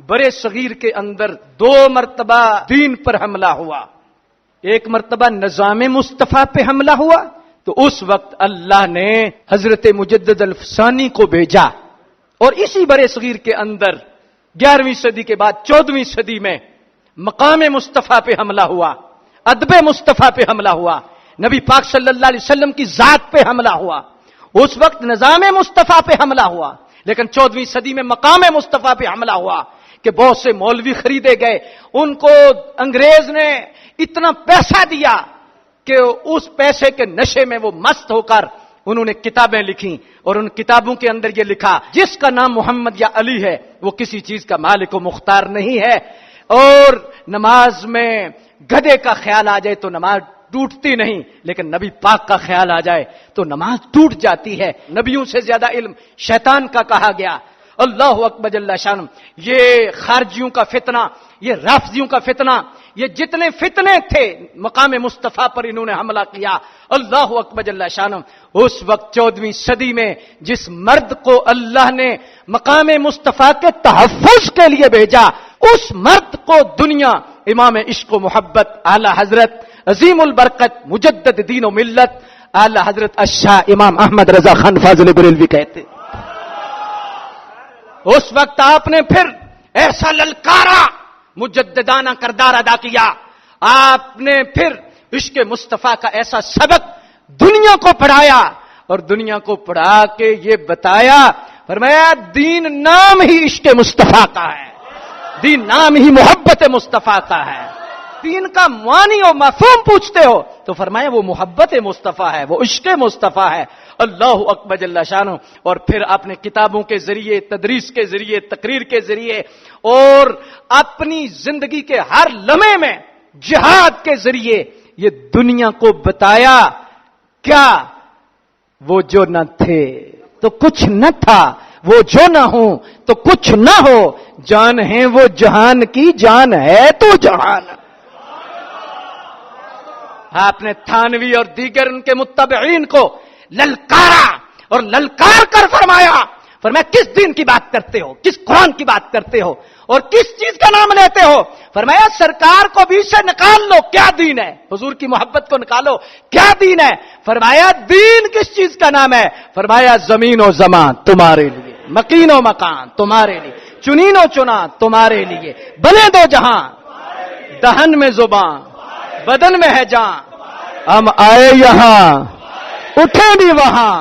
بڑے صغیر کے اندر 2 مرتبہ دین پر حملہ ہوا. ایک مرتبہ نظام مصطفیٰ پہ حملہ ہوا تو اس وقت اللہ نے حضرت مجدد الفسانی کو بھیجا، اور اسی بڑے صغیر کے اندر 11ویں صدی کے بعد 14ویں صدی میں مقام مصطفیٰ پہ حملہ ہوا، ادب مصطفیٰ پہ حملہ ہوا، نبی پاک صلی اللہ علیہ وسلم کی ذات پہ حملہ ہوا. اس وقت نظام مصطفیٰ پہ حملہ ہوا، لیکن 14ویں صدی میں مقام مصطفیٰ پہ حملہ ہوا کہ بہت سے مولوی خریدے گئے. ان کو انگریز نے اتنا پیسہ دیا کہ اس پیسے کے نشے میں وہ مست ہو کر انہوں نے کتابیں لکھی، اور ان کتابوں کے اندر یہ لکھا جس کا نام محمد یا علی ہے وہ کسی چیز کا مالک و مختار نہیں ہے، اور نماز میں گدھے کا خیال آ جائے تو نماز ٹوٹتی نہیں، لیکن نبی پاک کا خیال آ جائے تو نماز ٹوٹ جاتی ہے. نبیوں سے زیادہ علم شیطان کا کہا گیا. اللہ اکبر جل شانہ. یہ خارجیوں کا فتنہ، یہ رافضیوں کا فتنہ، یہ جتنے فتنے تھے مقام مصطفیٰ پر انہوں نے حملہ کیا. اللہ اکبر جل شانہ. اس وقت 14ویں صدی میں جس مرد کو اللہ نے مقام مصطفیٰ کے تحفظ کے لیے بھیجا، اس مرد کو دنیا امام عشق و محبت اعلی حضرت عظیم البرکت مجدد دین و ملت اعلی حضرت الشاہ امام احمد رضا خان فاضل بریلوی کہتے. اس وقت آپ نے پھر ایسا للکارا مجددانہ کردار ادا کیا. آپ نے پھر عشق مصطفیٰ کا ایسا سبق دنیا کو پڑھایا، اور دنیا کو پڑھا کے یہ بتایا، فرمایا دین نام ہی عشق مصطفیٰ کا ہے، دین نام ہی محبت مصطفیٰ کا ہے. دین کا معنی اور مفہوم پوچھتے ہو تو فرمایا وہ محبت مصطفیٰ ہے، وہ عشق مصطفیٰ ہے. اللہ اکبر جل شانہ. اور پھر اپنے کتابوں کے ذریعے، تدریس کے ذریعے، تقریر کے ذریعے، اور اپنی زندگی کے ہر لمحے میں جہاد کے ذریعے یہ دنیا کو بتایا کیا وہ جو نہ تھے تو کچھ نہ تھا، وہ جو نہ ہوں تو کچھ نہ ہو، جان ہے وہ جہان کی، جان ہے تو جہان. آپ نے تھانوی اور دیگر ان کے متبعین کو للکارا اور للکار کر فرمایا کس دین کی بات کرتے ہو، کس قرآن کی بات کرتے ہو، اور کس چیز کا نام لیتے ہو؟ فرمایا سرکار کو بیچ سے نکال لو، کیا دین ہے؟ حضور کی محبت کو نکالو، کیا دین ہے؟ فرمایا دین کس چیز کا نام ہے؟ فرمایا زمین و زمان تمہارے لیے، مکین و مکان تمہارے لیے، چنین و چنا تمہارے لیے، بنے دو جہاں، دہن میں زبان بدن میں ہے جان، ہم آئے یہاں اٹھے بھی وہاں.